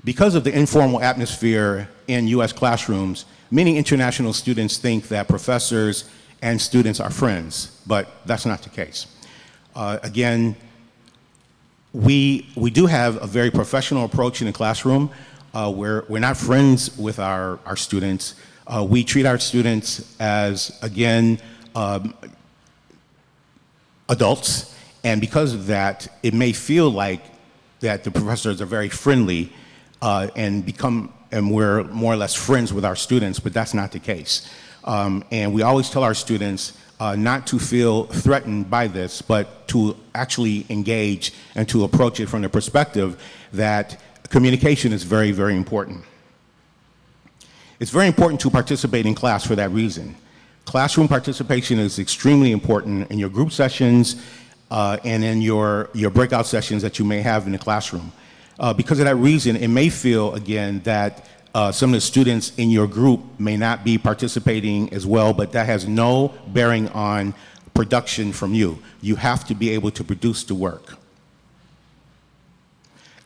Because of the informal atmosphere in U.S. classrooms, many international students think that professors and students are friends, but that's not the case. Again, we do have a very professional approach in the classroom. We're not friends with our students. We treat our students as, again, adults, and because of that, it may feel like that the professors are very friendly and we're more or less friends with our students, but that's not the case. And we always tell our students not to feel threatened by this, but to actually engage and to approach it from the perspective that communication is very, very important. It's very important to participate in class for that reason. Classroom participation is extremely important in your group sessions and in your breakout sessions that you may have in the classroom. Because of that reason, it may feel, again, that some of the students in your group may not be participating as well, but that has no bearing on production from you. You have to be able to produce the work.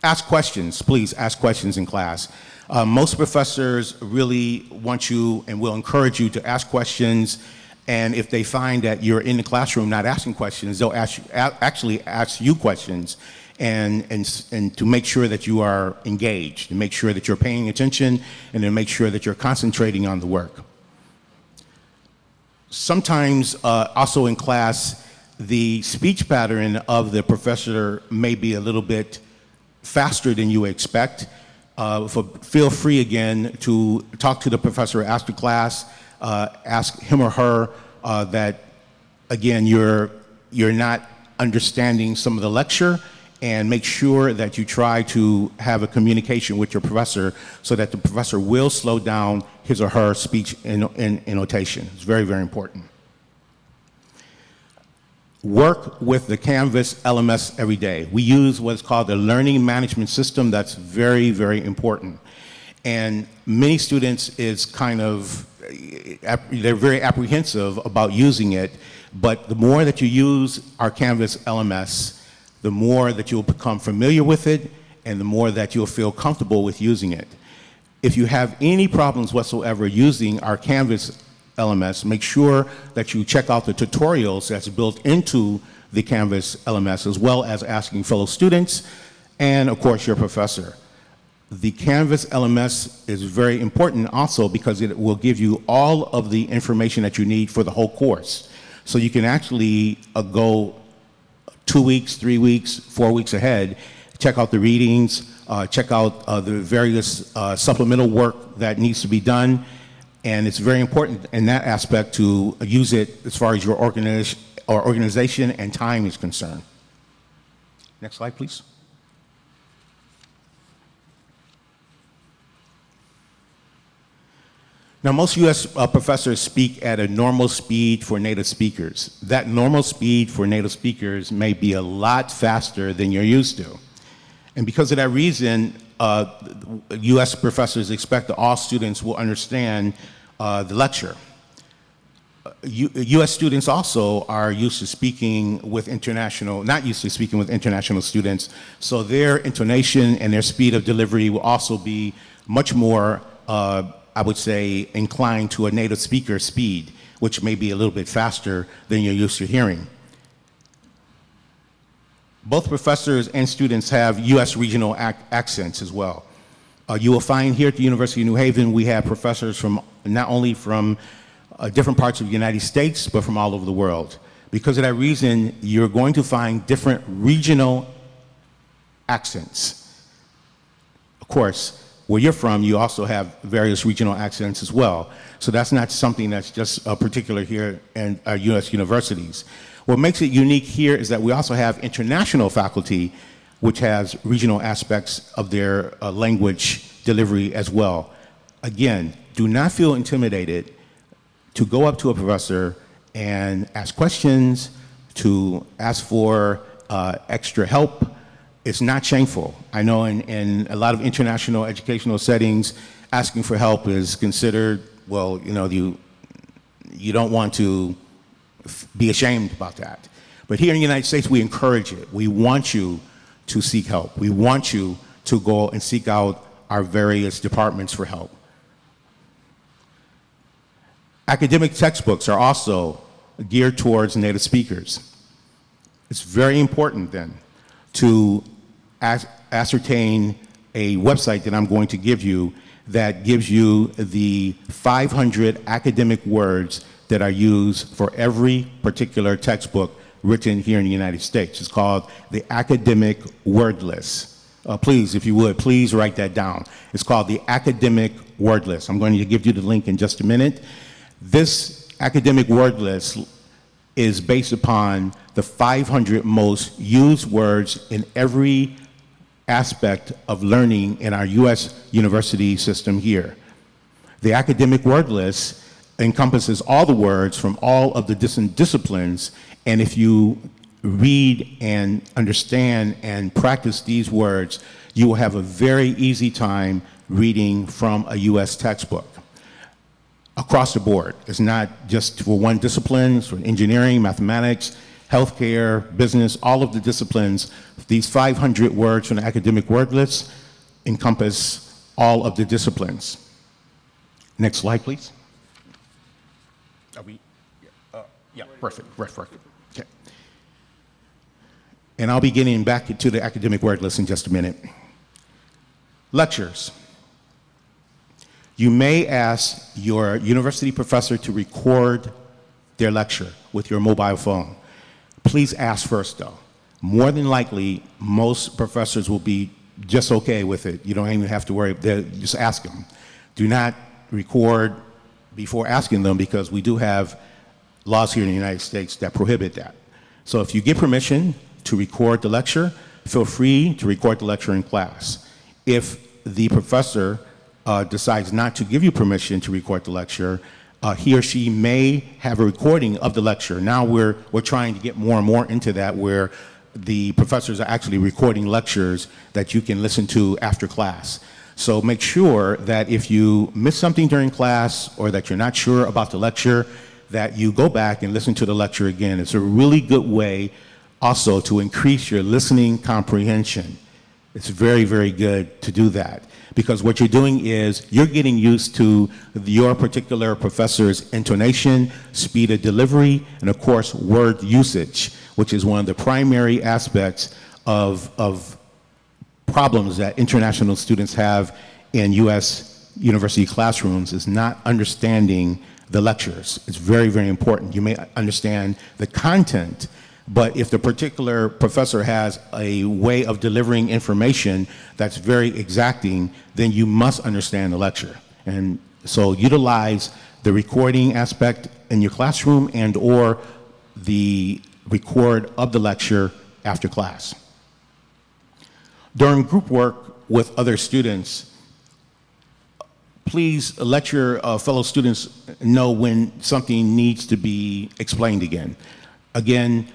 Ask questions, please ask questions in class. Most professors really want you and will encourage you to ask questions, and if they find that you're in the classroom not asking questions, they'll actually ask you questions and to make sure that you are engaged, to make sure that you're paying attention, and to make sure that you're concentrating on the work. Sometimes also in class, the speech pattern of the professor may be a little bit faster than you expect. Feel free again to talk to the professor after class, ask him or her that, again, you're not understanding some of the lecture, and make sure that you try to have a communication with your professor so that the professor will slow down his or her speech notation. It's very, very important. Work with the Canvas LMS every day. We use what's called the learning management system. That's very, very important. And many students they're very apprehensive about using it, but the more that you use our Canvas LMS, the more that you'll become familiar with it, and the more that you'll feel comfortable with using it. If you have any problems whatsoever using our Canvas LMS, make sure that you check out the tutorials that's built into the Canvas LMS, as well as asking fellow students and, of course, your professor. The Canvas LMS is very important also because it will give you all of the information that you need for the whole course. So you can actually go 2 weeks, 3 weeks, 4 weeks ahead, check out the readings, check out the various supplemental work that needs to be done, and it's very important in that aspect to use it as far as your organization and time is concerned. Next slide, please. Now, most U.S. professors speak at a normal speed for native speakers. That normal speed for native speakers may be a lot faster than you're used to. And because of that reason, U.S. professors expect that all students will understand the lecture. U.S. students also are used to speaking with not used to speaking with international students, so their intonation and their speed of delivery will also be much more I would say, inclined to a native speaker speed, which may be a little bit faster than you're used to hearing. Both professors and students have U.S. regional accents as well. You will find here at the University of New Haven, we have professors from not only from different parts of the United States, but from all over the world. Because of that reason, you're going to find different regional accents. Of course, where you're from, you also have various regional accents as well. So that's not something that's just particular here in our U.S. universities. What makes it unique here is that we also have international faculty, which has regional aspects of their language delivery as well. Again, do not feel intimidated to go up to a professor and ask questions, to ask for extra help. It's not shameful. I know in a lot of international educational settings, asking for help is considered, well, you don't want to be ashamed about that. But here in the United States, we encourage it. We want you to seek help. We want you to go and seek out our various departments for help. Academic textbooks are also geared towards native speakers. It's very important then to ascertain a website that I'm going to give you that gives you the 500 academic words that are used for every particular textbook written here in the United States. It's called the Academic Word List. Please, if you would, please write that down. It's called the Academic Word List. I'm going to give you the link in just a minute. This Academic Word List is based upon the 500 most used words in every aspect of learning in our U.S. university system here. The Academic Word List encompasses all the words from all of the disciplines, and if you read and understand and practice these words, you will have a very easy time reading from a U.S. textbook. Across the board. It's not just for one discipline, it's for engineering, mathematics, healthcare, business, all of the disciplines. These 500 words from the Academic Word List encompass all of the disciplines. Next slide, please. Are we? Yeah, perfect. Okay. And I'll be getting back to the Academic Word List in just a minute. Lectures. You may ask your university professor to record their lecture with your mobile phone. Please ask first, though. More than likely, most professors will be just okay with it. You don't even have to worry. Just ask them. Do not record before asking them, because we do have laws here in the United States that prohibit that. So if you get permission to record the lecture, feel free to record the lecture in class. If the professor decides not to give you permission to record the lecture, he or she may have a recording of the lecture. Now we're trying to get more and more into that, where the professors are actually recording lectures that you can listen to after class. So make sure that if you miss something during class or that you're not sure about the lecture, that you go back and listen to the lecture again. It's a really good way also to increase your listening comprehension. It's very, very good to do that, because what you're doing is you're getting used to your particular professor's intonation, speed of delivery, and of course, word usage, which is one of the primary aspects of problems that international students have in U.S. university classrooms, is not understanding the lectures. It's very, very important. You may understand the content, but if the particular professor has a way of delivering information that's very exacting, then you must understand the lecture. And so utilize the recording aspect in your classroom and or the record of the lecture after class. During group work with other students, please let your fellow students know when something needs to be explained again. Again,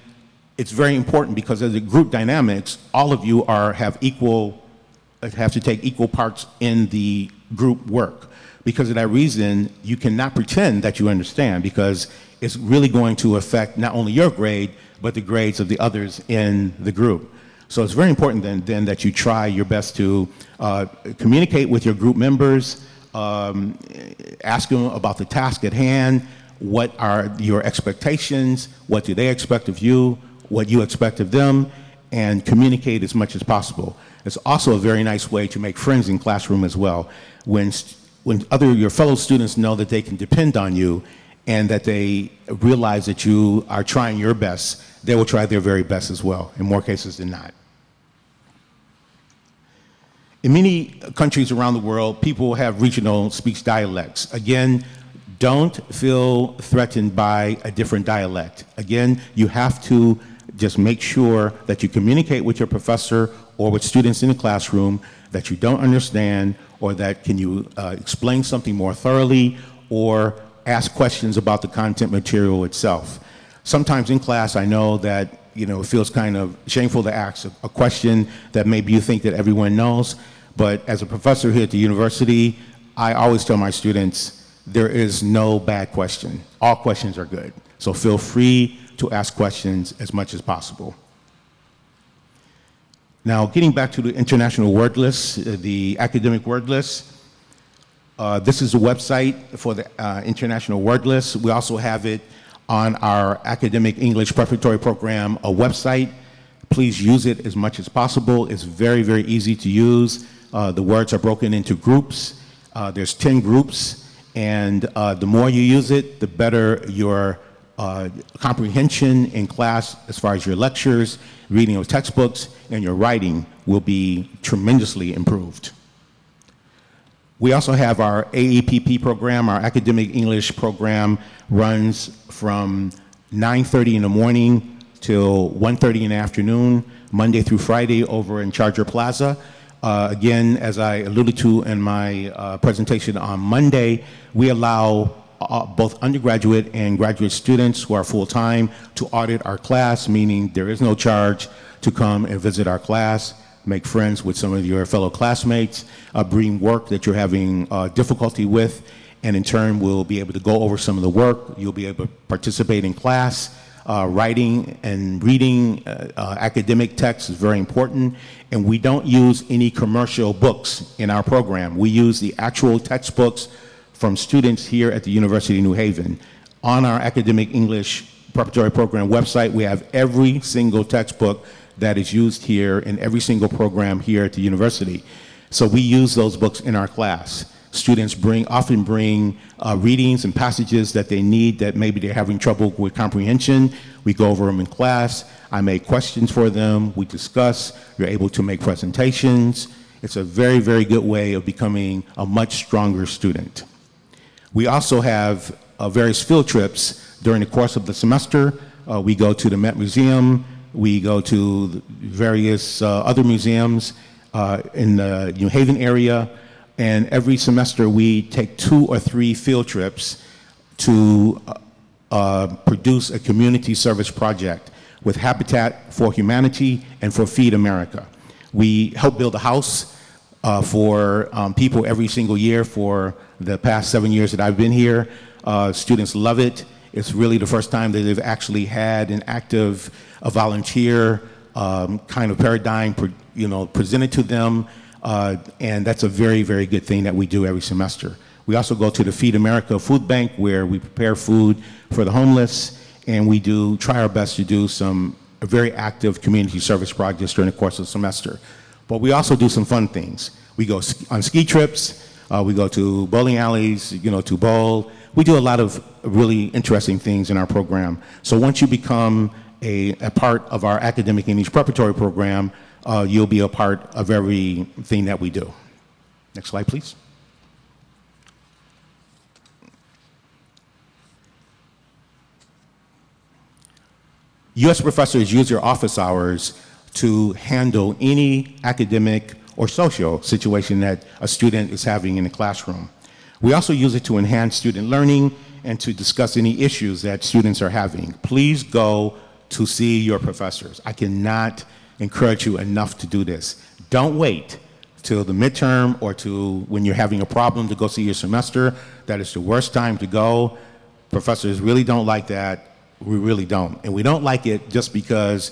it's very important because of the group dynamics, all of you have to take equal parts in the group work. Because of that reason, you cannot pretend that you understand, because it's really going to affect not only your grade, but the grades of the others in the group. So it's very important then that you try your best to communicate with your group members, ask them about the task at hand, what are your expectations, what do they expect of you, what you expect of them, and communicate as much as possible. It's also a very nice way to make friends in classroom as well. When your fellow students know that they can depend on you and that they realize that you are trying your best, they will try their very best as well, in more cases than not. In many countries around the world, people have regional speech dialects. Again, don't feel threatened by a different dialect. Again, you have to just make sure that you communicate with your professor or with students in the classroom that you don't understand, or that can you explain something more thoroughly, or ask questions about the content material itself. Sometimes in class, I know that it feels kind of shameful to ask a question that maybe you think that everyone knows, but as a professor here at the university, I always tell my students, there is no bad question. All questions are good. So feel free to ask questions as much as possible. Now, getting back to the International Word List, the academic word list, this is a website for the International Word List. We also have it on our Academic English Preparatory Program website. Please use it as much as possible. It's very, very easy to use. The words are broken into groups. There's 10 groups, and the more you use it, the better your comprehension in class as far as your lectures, reading of textbooks, and your writing will be tremendously improved. We also have our AEPP program. Our academic English program runs from 9:30 in the morning till 1:30 in the afternoon, Monday through Friday over in Charger Plaza. Again, as I alluded to in my presentation on Monday, we allow both undergraduate and graduate students who are full-time to audit our class, meaning there is no charge to come and visit our class, make friends with some of your fellow classmates, bring work that you're having difficulty with, and in turn we'll be able to go over some of the work. You'll be able to participate in class. Writing and reading academic text is very important, and we don't use any commercial books in our program. We use the actual textbooks from students here at the University of New Haven. On our Academic English Preparatory Program website, we have every single textbook that is used here in every single program here at the university. So we use those books in our class. Students often bring readings and passages that they need that maybe they're having trouble with comprehension. We go over them in class. I make questions for them. We discuss. You're able to make presentations. It's a very, very good way of becoming a much stronger student. We also have various field trips during the course of the semester. We go to the Met Museum. We go to various other museums in the New Haven area. And every semester we take 2 or 3 field trips to produce a community service project with Habitat for Humanity and for Feed America. We help build a house for people every single year for the past 7 years that I've been here. Students love it. It's really the first time that they've actually had an active volunteer kind of paradigm presented to them. And that's a very, very good thing that we do every semester. We also go to the Feed America Food Bank where we prepare food for the homeless, and we try our best to do some very active community service projects during the course of the semester. But we also do some fun things. We go on ski trips, we go to bowling alleys, to bowl. We do a lot of really interesting things in our program. So once you become a part of our Academic English Preparatory Program, you'll be a part of everything that we do. Next slide, please. U.S. professors use their office hours to handle any academic or social situation that a student is having in the classroom. We also use it to enhance student learning and to discuss any issues that students are having. Please go to see your professors. I cannot encourage you enough to do this. Don't wait till the midterm or to when you're having a problem to go see your semester. That is the worst time to go. Professors really don't like that. We really don't. And we don't like it just because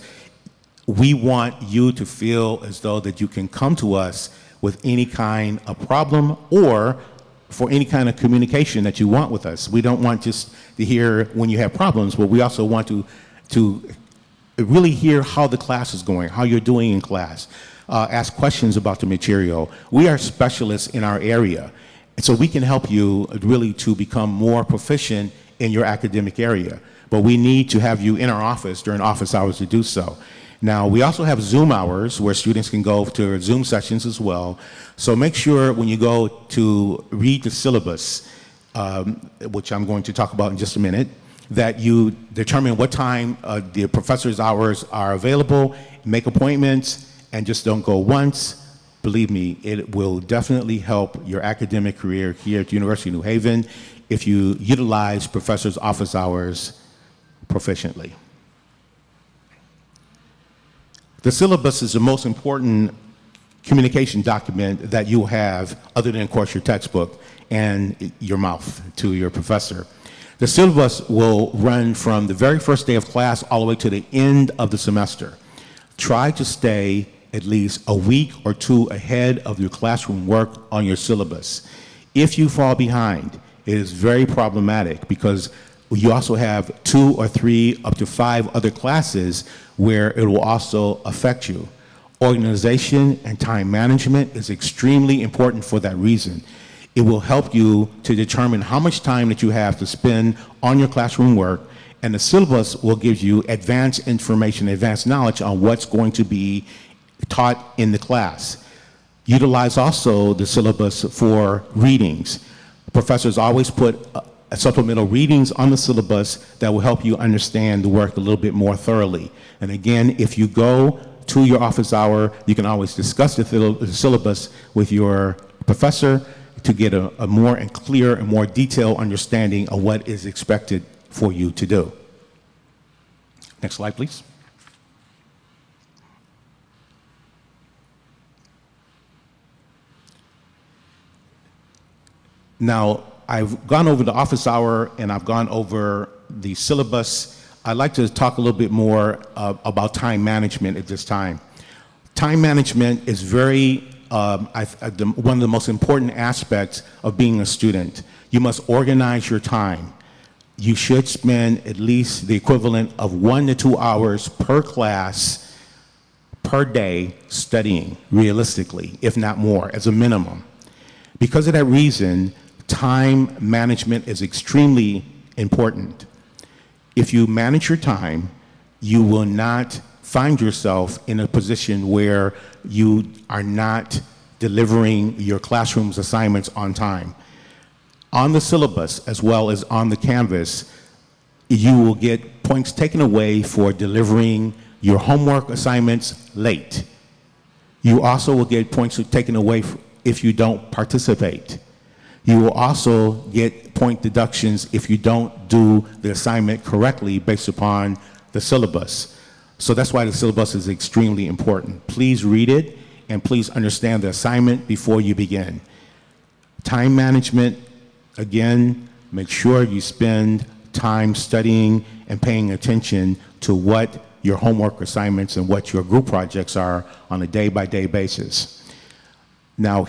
we want you to feel as though that you can come to us with any kind of problem or for any kind of communication that you want with us. We don't want just to hear when you have problems, but we also want to really hear how the class is going, how you're doing in class, ask questions about the material. We are specialists in our area, and so we can help you really to become more proficient in your academic area. But we need to have you in our office during office hours to do so. Now, we also have Zoom hours where students can go to Zoom sessions as well. So make sure when you go to read the syllabus, which I'm going to talk about in just a minute, that you determine what time the professor's hours are available, make appointments, and just don't go once. Believe me, it will definitely help your academic career here at the University of New Haven if you utilize professor's office hours proficiently. The syllabus is the most important communication document that you'll have other than, of course, your textbook and your mouth to your professor. The syllabus will run from the very first day of class all the way to the end of the semester. Try to stay at least a week or two ahead of your classroom work on your syllabus. If you fall behind, it is very problematic because you also have 2 or 3 up to 5 other classes where it will also affect you. Organization and time management is extremely important for that reason. It will help you to determine how much time that you have to spend on your classroom work, and the syllabus will give you advanced information, advanced knowledge on what's going to be taught in the class. Utilize also the syllabus for readings. Professors always put supplemental readings on the syllabus that will help you understand the work a little bit more thoroughly. And again, if you go to your office hour, you can always discuss the syllabus with your professor to get a more and clear and more detailed understanding of what is expected for you to do. Next slide, please. Now, I've gone over the office hour and I've gone over the syllabus. I'd like to talk a little bit more about time management at this time. Time management is one of the most important aspects of being a student. You must organize your time. You should spend at least the equivalent of 1 to 2 hours per class per day studying, realistically, if not more, as a minimum. Because of that reason, time management is extremely important. If you manage your time, you will not find yourself in a position where you are not delivering your classroom's assignments on time. On the syllabus, as well as on the Canvas, you will get points taken away for delivering your homework assignments late. You also will get points taken away if you don't participate. You will also get point deductions if you don't do the assignment correctly based upon the syllabus. So that's why the syllabus is extremely important. Please read it and please understand the assignment before you begin. Time management, again, make sure you spend time studying and paying attention to what your homework assignments and what your group projects are on a day-by-day basis. Now,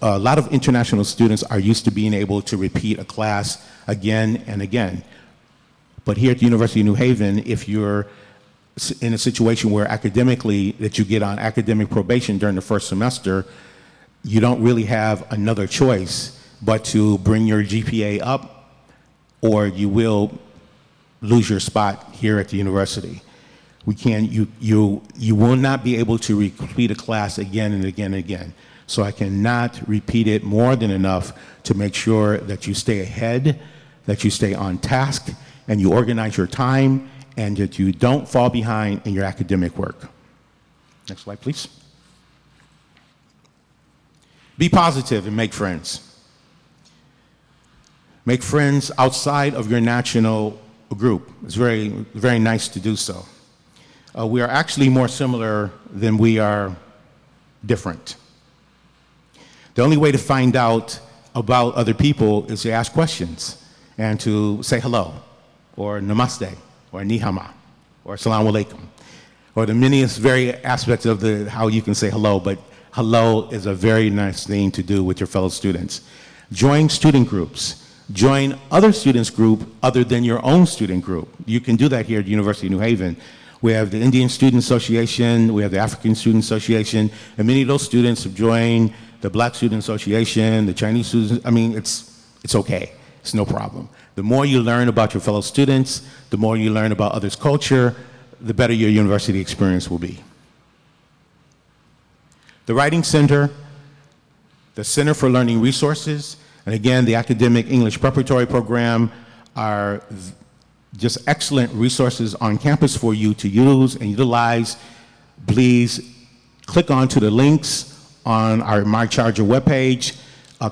a lot of international students are used to being able to repeat a class again and again. But here at the University of New Haven, if you're in a situation where academically that you get on academic probation during the first semester, you don't really have another choice but to bring your GPA up, or you will lose your spot here at the university. You will not be able to repeat a class again and again and again. So I cannot repeat it more than enough to make sure that you stay ahead, that you stay on task, and you organize your time, and that you don't fall behind in your academic work. Next slide, please. Be positive and make friends. Make friends outside of your national group. It's very, very nice to do so. We are actually more similar than we are different. The only way to find out about other people is to ask questions and to say hello, or namaste, or nihama, or assalamu alaikum, or the many very aspects of how you can say hello, but hello is a very nice thing to do with your fellow students. Join student groups. Join other students' group other than your own student group. You can do that here at the University of New Haven. We have the Indian Student Association, we have the African Student Association, and many of those students have joined the Black Student Association, the Chinese students. I mean, it's okay. It's no problem. The more you learn about your fellow students, the more you learn about others' culture, the better your university experience will be. The Writing Center, the Center for Learning Resources, and again, the Academic English Preparatory Program are just excellent resources on campus for you to use and utilize. Please click onto the links on our MyCharger webpage,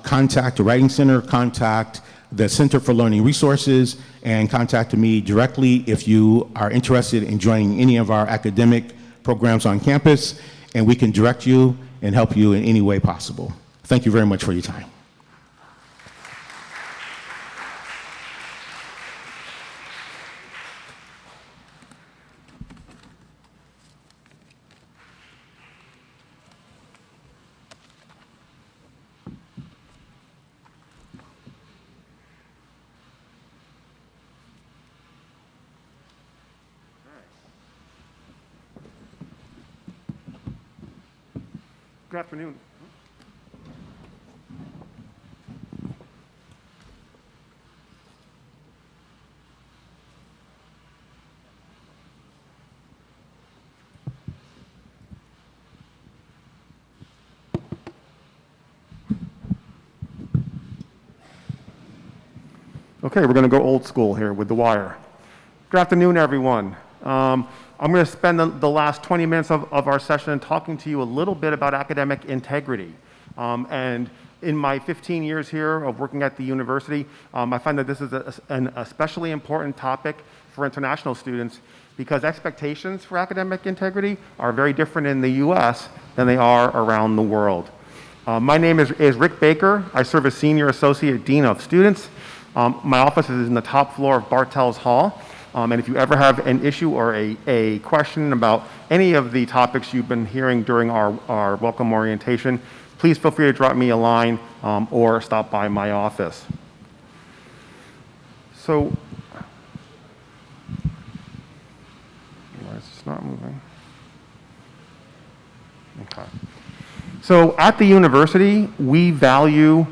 contact the Writing Center, contact the Center for Learning Resources, and contact me directly if you are interested in joining any of our academic programs on campus, and we can direct you and help you in any way possible. Thank you very much for your time. Good afternoon. Okay, we're going to go old school here with the wire. Good afternoon, everyone. I'm going to spend the last 20 minutes of our session talking to you a little bit about academic integrity. And in my 15 years here of working at the university, I find that this is an especially important topic for international students because expectations for academic integrity are very different in the US than they are around the world. My name is Rick Baker. I serve as Senior Associate Dean of Students. My office is in the top floor of Bartels Hall. And if you ever have an issue or a question about any of the topics you've been hearing during our welcome orientation, please feel free to drop me a line or stop by my office. So, why is this not moving? Okay. So at the university, we value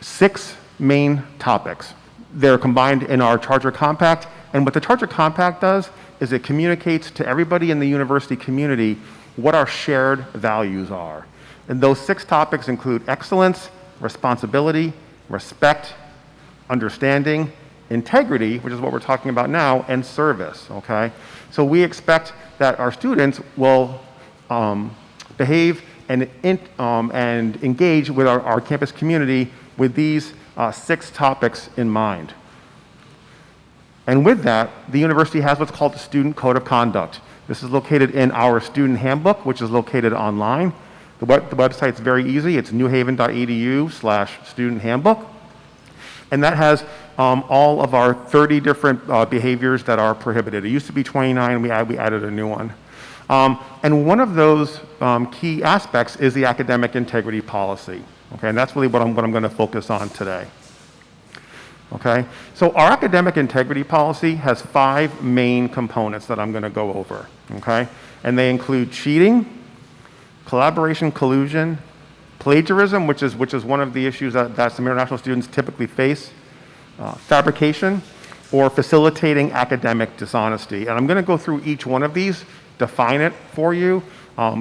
6 main topics. They're combined in our Charter Compact, and what the Charter Compact does is it communicates to everybody in the university community what our shared values are. And those 6 topics include excellence, responsibility, respect, understanding, integrity, which is what we're talking about now, and service, okay? So we expect that our students will behave and engage with our campus community with these 6 topics in mind. And with that, the university has what's called the Student Code of Conduct. This is located in our student handbook, which is located online. The website's very easy. It's newhaven.edu/student handbook. And that has all of our 30 different behaviors that are prohibited. It used to be 29, we added a new one. And one of those key aspects is the academic integrity policy. Okay, and that's really what I'm going to focus on today. Okay, so our academic integrity policy has 5 main components that I'm going to go over. Okay, and they include cheating, collaboration, collusion, plagiarism, which is one of the issues that some international students typically face, fabrication, or facilitating academic dishonesty. And I'm going to go through each one of these, define it for you,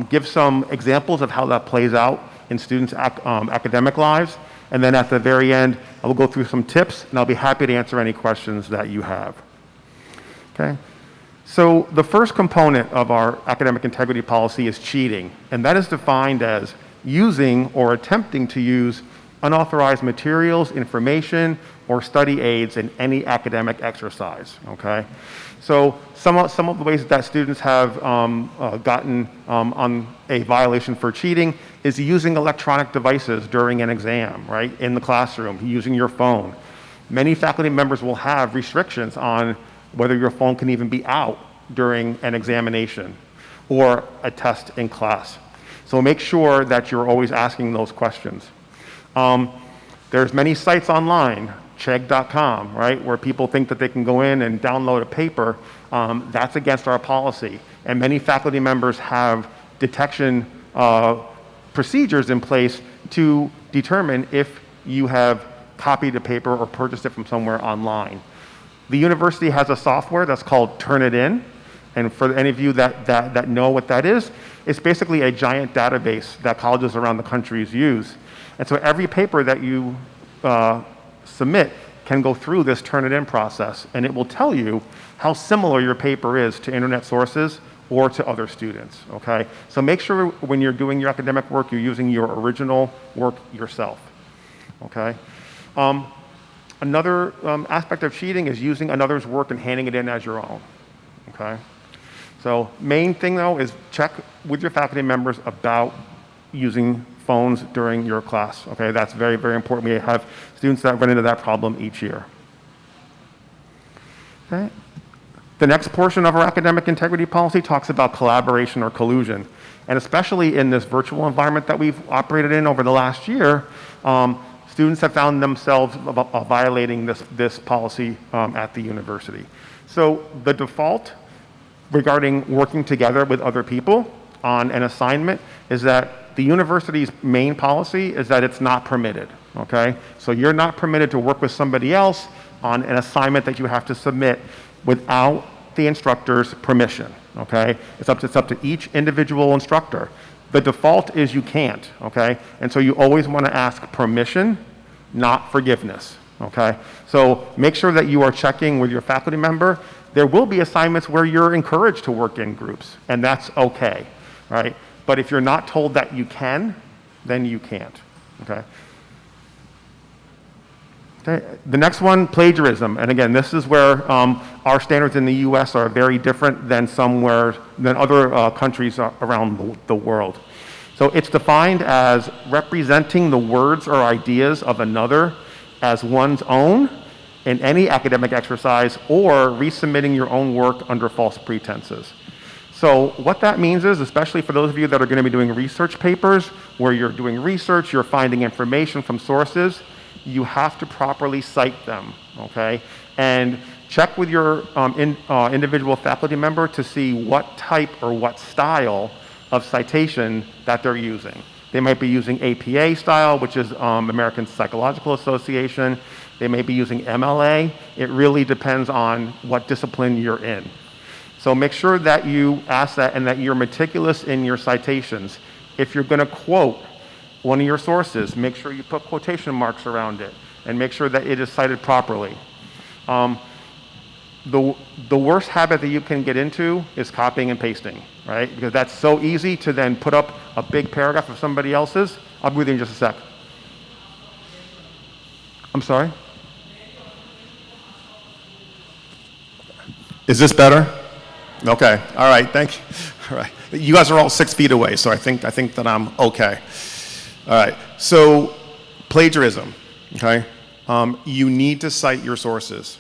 give some examples of how that plays out in students' academic lives, and then at the very end, I will go through some tips, and I'll be happy to answer any questions that you have. Okay? So the first component of our academic integrity policy is cheating, and that is defined as using or attempting to use unauthorized materials, information, or study aids in any academic exercise, okay? So some of the ways that students have gotten on a violation for cheating is using electronic devices during an exam, right, in the classroom, using your phone. Many faculty members will have restrictions on whether your phone can even be out during an examination or a test in class. So make sure that you're always asking those questions. There's many sites online, chegg.com, right, where people think that they can go in and download a paper. That's against our policy. And many faculty members have detection procedures in place to determine if you have copied a paper or purchased it from somewhere online. The university has a software that's called Turnitin. And for any of you that know what that is, it's basically a giant database that colleges around the country use. And so every paper that you submit can go through this Turnitin process, and it will tell you how similar your paper is to internet sources or to other students, okay? So make sure when you're doing your academic work, you're using your original work yourself, okay? Another aspect of cheating is using another's work and handing it in as your own, okay? So main thing though is check with your faculty members about using phones during your class, okay? That's very, very important. We have students that run into that problem each year. Okay. The next portion of our academic integrity policy talks about collaboration or collusion. And especially in this virtual environment that we've operated in over the last year, students have found themselves violating this policy at the university. So the default regarding working together with other people on an assignment is that the university's main policy is that it's not permitted, okay? So you're not permitted to work with somebody else on an assignment that you have to submit without the instructor's permission, okay? It's up to each individual instructor. The default is you can't, okay? And so you always want to ask permission, not forgiveness, okay? So make sure that you are checking with your faculty member. There will be assignments where you're encouraged to work in groups, and that's okay, right? But if you're not told that you can, then you can't, okay? Okay, the next one, plagiarism. And again, this is where our standards in the US are very different than other countries around the world. So it's defined as representing the words or ideas of another as one's own in any academic exercise or resubmitting your own work under false pretenses. So what that means is, especially for those of you that are going to be doing research papers, where you're doing research, you're finding information from sources, you have to properly cite them, okay? And check with your individual faculty member to see what type or what style of citation that they're using. They might be using APA style, which is American Psychological Association. They may be using MLA. It really depends on what discipline you're in. So make sure that you ask that and that you're meticulous in your citations. If you're going to quote one of your sources, make sure you put quotation marks around it and make sure that it is cited properly. The worst habit that you can get into is copying and pasting, right? Because that's so easy to then put up a big paragraph of somebody else's. I'll be with you in just a sec. I'm sorry? Is this better? Okay, all right, thank you. All right, you guys are all 6 feet away, so I think that I'm okay. All right, so plagiarism, okay? You need to cite your sources.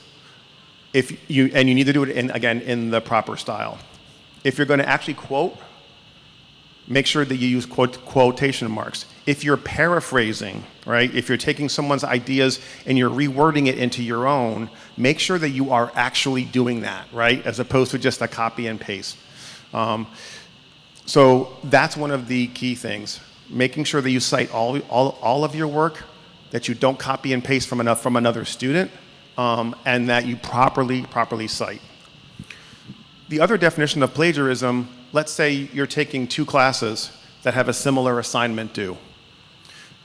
You need to do it in the proper style. If you're going to actually quote, make sure that you use quotation marks. If you're paraphrasing, right? If you're taking someone's ideas and you're rewording it into your own, make sure that you are actually doing that, right? As opposed to just a copy and paste. So that's one of the key things. Making sure that you cite all of your work, that you don't copy and paste from another student, and that you properly cite. The other definition of plagiarism, let's say you're taking 2 classes that have a similar assignment due,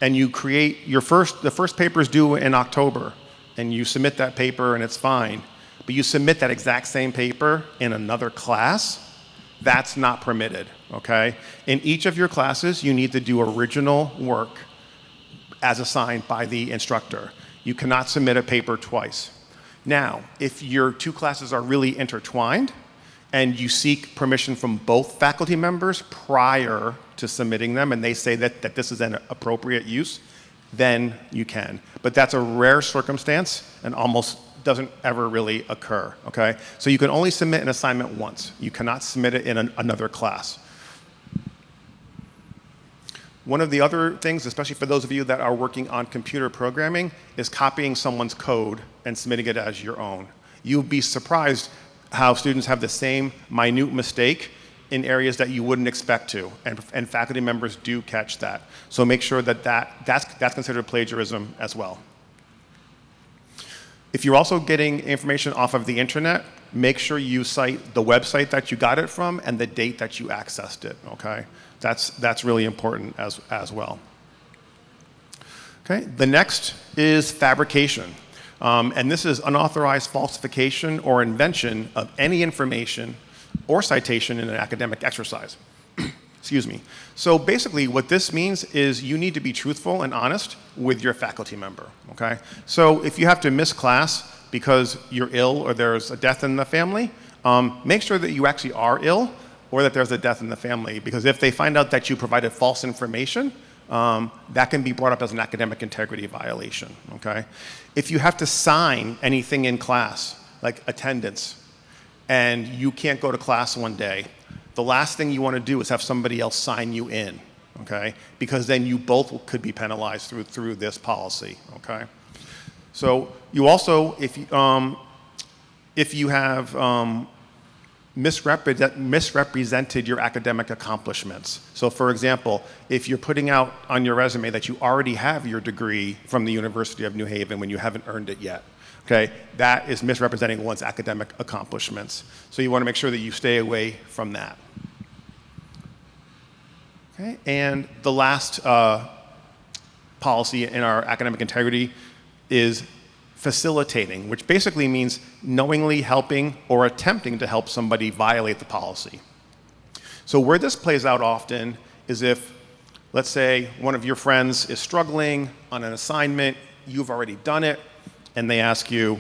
and you create the first paper is due in October, and you submit that paper and it's fine, but you submit that exact same paper in another class, that's not permitted, okay? In each of your classes, you need to do original work as assigned by the instructor. You cannot submit a paper twice. Now, if your 2 classes are really intertwined and you seek permission from both faculty members prior to submitting them and they say that this is an appropriate use, then you can. But that's a rare circumstance and almost doesn't ever really occur, okay? So you can only submit an assignment once. You cannot submit it in another class. One of the other things, especially for those of you that are working on computer programming, is copying someone's code and submitting it as your own. You'll be surprised how students have the same minute mistake in areas that you wouldn't expect to, and faculty members do catch that. So make sure that's considered plagiarism as well. If you're also getting information off of the internet, make sure you cite the website that you got it from and the date that you accessed it, okay? That's really important as well. Okay, the next is fabrication. And this is unauthorized falsification or invention of any information or citation in an academic exercise. Excuse me. So basically what this means is you need to be truthful and honest with your faculty member, okay? So if you have to miss class because you're ill or there's a death in the family, make sure that you actually are ill or that there's a death in the family, because if they find out that you provided false information, that can be brought up as an academic integrity violation, okay? If you have to sign anything in class, like attendance, and you can't go to class one day, the last thing you want to do is have somebody else sign you in, okay? Because then you both could be penalized through this policy, okay? So you also, if you have misrepresented your academic accomplishments. So for example, if you're putting out on your resume that you already have your degree from the University of New Haven when you haven't earned it yet, okay, that is misrepresenting one's academic accomplishments. So you want to make sure that you stay away from that. Okay, and the last policy in our academic integrity is facilitating, which basically means knowingly helping or attempting to help somebody violate the policy. So where this plays out often is if, let's say, one of your friends is struggling on an assignment, you've already done it, and they ask you,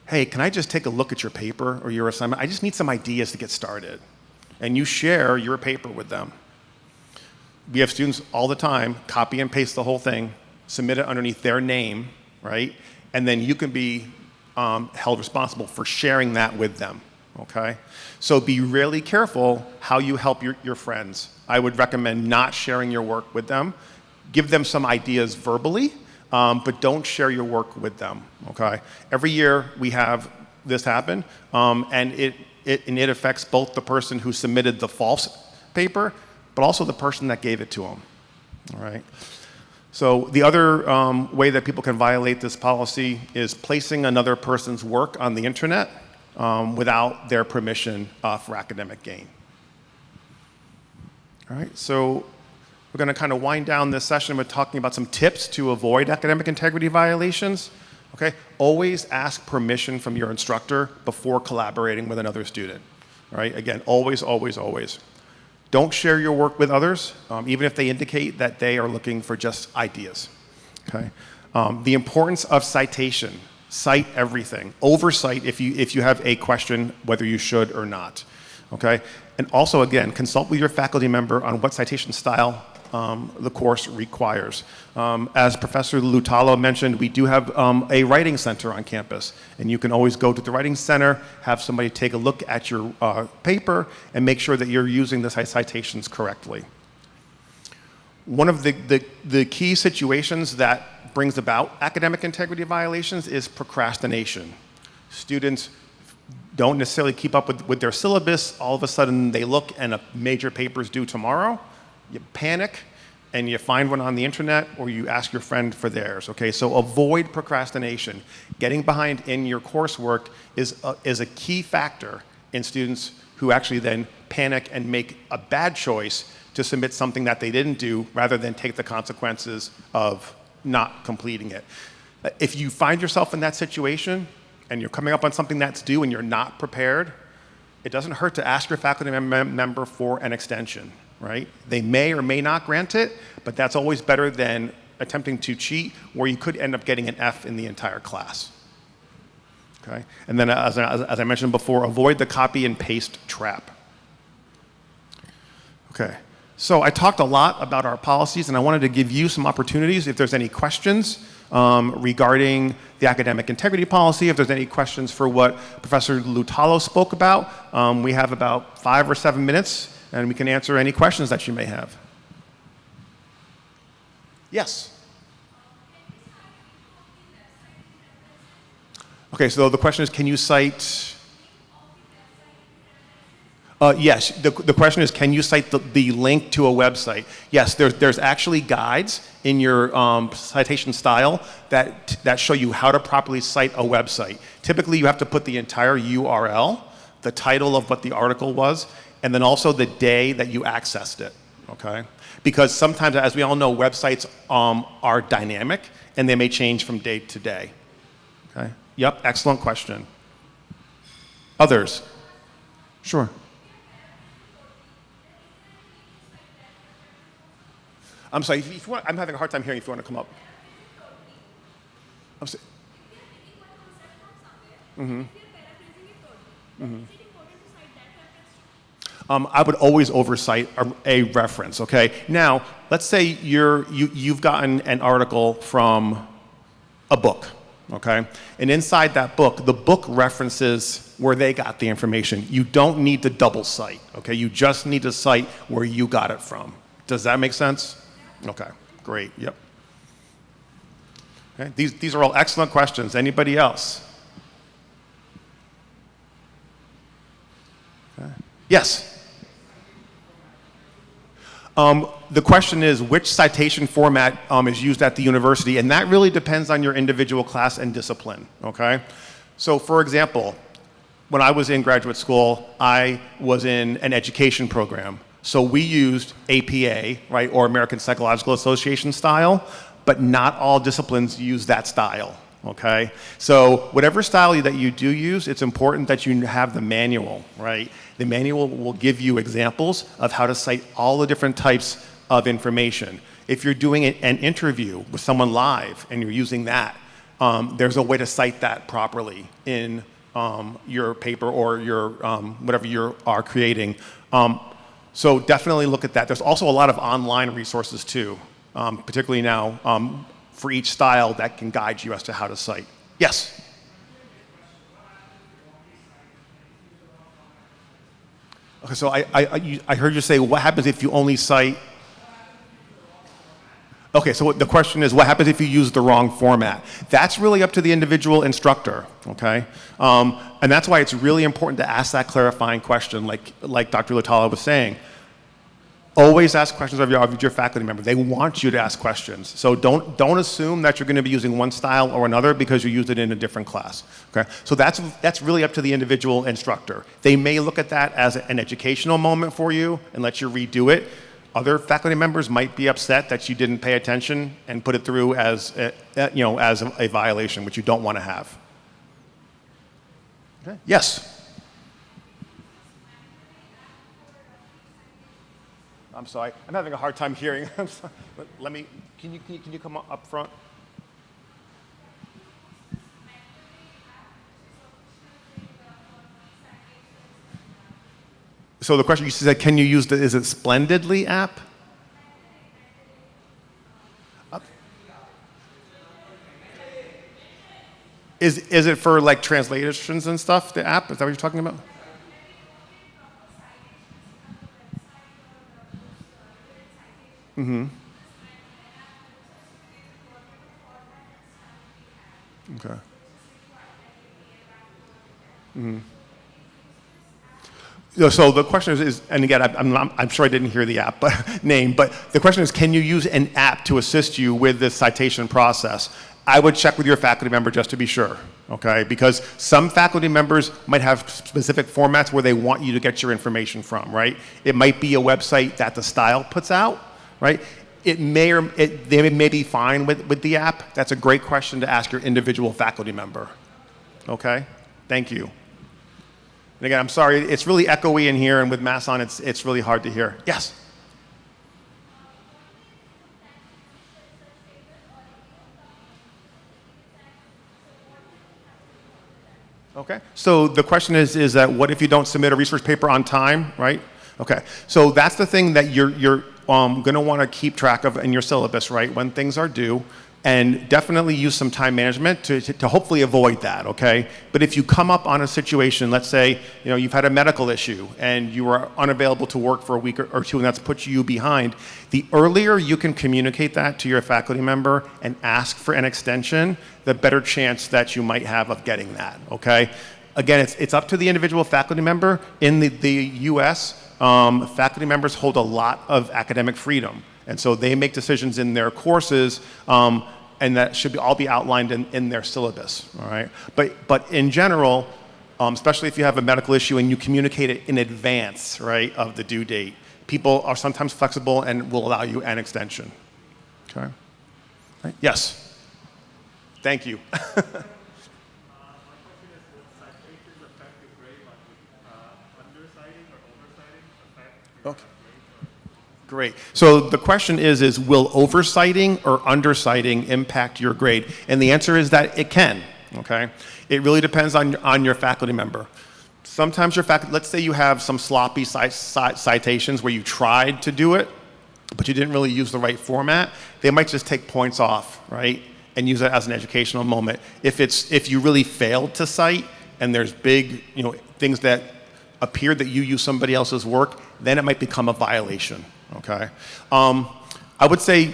hey, can I just take a look at your paper or your assignment? I just need some ideas to get started. And you share your paper with them. We have students all the time copy and paste the whole thing, submit it underneath their name, right? And then you can be held responsible for sharing that with them, okay? So be really careful how you help your friends. I would recommend not sharing your work with them. Give them some ideas verbally, but don't share your work with them, okay? Every year we have this happen, and it affects both the person who submitted the false paper, but also the person that gave it to them, all right? So the other way that people can violate this policy is placing another person's work on the internet without their permission for academic gain. All right, so we're going to kind of wind down this session with talking about some tips to avoid academic integrity violations. Okay, always ask permission from your instructor before collaborating with another student. All right, again, always, always, always. Don't share your work with others, even if they indicate that they are looking for just ideas. Okay? The importance of citation. Cite everything. Oversight if you have a question, whether you should or not. Okay? And also, again, consult with your faculty member on what citation style the course requires. As Professor Lutalo mentioned, we do have a writing center on campus, and you can always go to the writing center, have somebody take a look at your paper, and make sure that you're using the citations correctly. One of the key situations that brings about academic integrity violations is procrastination. Students don't necessarily keep up with their syllabus. All of a sudden, they look and a major paper is due tomorrow. You panic and you find one on the internet or you ask your friend for theirs, okay? So avoid procrastination. Getting behind in your coursework is a key factor in students who actually then panic and make a bad choice to submit something that they didn't do rather than take the consequences of not completing it. If you find yourself in that situation and you're coming up on something that's due and you're not prepared, it doesn't hurt to ask your faculty member for an extension. Right? They may or may not grant it, but that's always better than attempting to cheat where you could end up getting an F in the entire class. Okay? And then as I mentioned before, avoid the copy and paste trap. Okay, so I talked a lot about our policies and I wanted to give you some opportunities if there's any questions regarding the academic integrity policy, if there's any questions for what Professor Lutalo spoke about. We have about 5 or 7 minutes and we can answer any questions that you may have. Yes? Okay, so the question is, can you cite? Yes, the question is, can you cite the link to a website? Yes, there's actually guides in your citation style that show you how to properly cite a website. Typically, you have to put the entire URL, the title of what the article was, and then also the day that you accessed it, okay? Because sometimes, as we all know, websites are dynamic and they may change from day to day, okay? Yep, excellent question. Others? Sure. I'm sorry, if you want, I'm having a hard time hearing if you want to come up. I'm sorry. Mm-hmm. Mm-hmm. I would always oversight a reference, okay? Now, let's say you've gotten an article from a book, okay? And inside that book, the book references where they got the information. You don't need to double cite, okay? You just need to cite where you got it from. Does that make sense? Okay, great, yep. Okay, these are all excellent questions. Anybody else? Yes. The question is which citation format is used at the university, and that really depends on your individual class and discipline, okay? So for example, when I was in graduate school, I was in an education program. So we used APA, right, or American Psychological Association style, but not all disciplines use that style, okay? So whatever style that you do use, it's important that you have the manual, right? The manual will give you examples of how to cite all the different types of information. If you're doing an interview with someone live and you're using that, there's a way to cite that properly in your paper or your whatever you are creating. So definitely look at that. There's also a lot of online resources too, particularly now for each style that can guide you as to how to cite. Yes? Okay, so I heard you say, what happens if you only cite? Okay, so the question is, what happens if you use the wrong format? That's really up to the individual instructor, okay? And that's why it's really important to ask that clarifying question, like Dr. Latala was saying. Always ask questions of your faculty member. They want you to ask questions. So don't assume that you're going to be using one style or another because you used it in a different class. Okay? So that's really up to the individual instructor. They may look at that as an educational moment for you and let you redo it. Other faculty members might be upset that you didn't pay attention and put it through as a violation, which you don't want to have. Okay? Yes. I'm sorry. I'm having a hard time hearing. I'm sorry. Let me. Can you come up front? So the question you said, can you use is it Splendidly app? Is it for like translations and stuff? The app, is that what you're talking about? Mm-hmm. Okay. Mm-hmm. So the question is, and again, I'm sure I didn't hear the app name, but the question is, can you use an app to assist you with this citation process? I would check with your faculty member just to be sure, okay? Because some faculty members might have specific formats where they want you to get your information from, right? It might be a website that the style puts out, right? They may be fine with the app. That's a great question to ask your individual faculty member, okay? Thank you. And again, I'm sorry, it's really echoey in here, and with masks on, it's really hard to hear. Yes? Okay, so the question is that what if you don't submit a research paper on time, right? Okay, so that's the thing that you're going to want to keep track of in your syllabus, right, when things are due, and definitely use some time management to hopefully avoid that, okay? But if you come up on a situation, let's say, you've had a medical issue and you are unavailable to work for a week or two and that's put you behind, the earlier you can communicate that to your faculty member and ask for an extension, the better chance that you might have of getting that, okay? Again, it's up to the individual faculty member. In the US, faculty members hold a lot of academic freedom. And so they make decisions in their courses, and that should all be outlined in their syllabus, all right? But in general, especially if you have a medical issue and you communicate it in advance, right, of the due date, people are sometimes flexible and will allow you an extension, okay? Right? Yes? Thank you. Okay. Great. So the question is will oversighting or underciting impact your grade? And the answer is that it can, okay? It really depends on your faculty member. Sometimes your faculty, let's say you have some sloppy citations where you tried to do it, but you didn't really use the right format, they might just take points off, right? And use it as an educational moment. If you really failed to cite and there's big, things that appear that you use somebody else's work, then it might become a violation. Okay, I would say,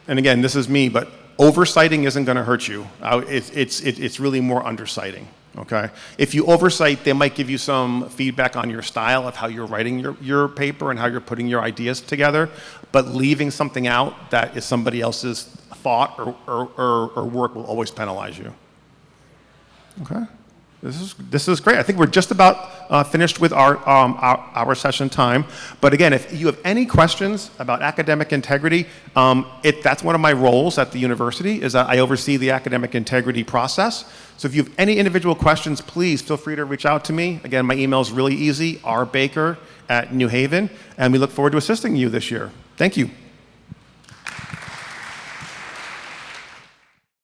and again, this is me, but oversighting isn't going to hurt you. It's really more underciting. Okay? If you oversight, they might give you some feedback on your style of how you're writing your paper and how you're putting your ideas together, but leaving something out that is somebody else's thought or work will always penalize you. Okay? This is great. I think we're just about finished with our session time. But again, if you have any questions about academic integrity, that's one of my roles at the university, is that I oversee the academic integrity process. So if you have any individual questions, please feel free to reach out to me. Again, my email is really easy, rbaker@newhaven, and we look forward to assisting you this year. Thank you.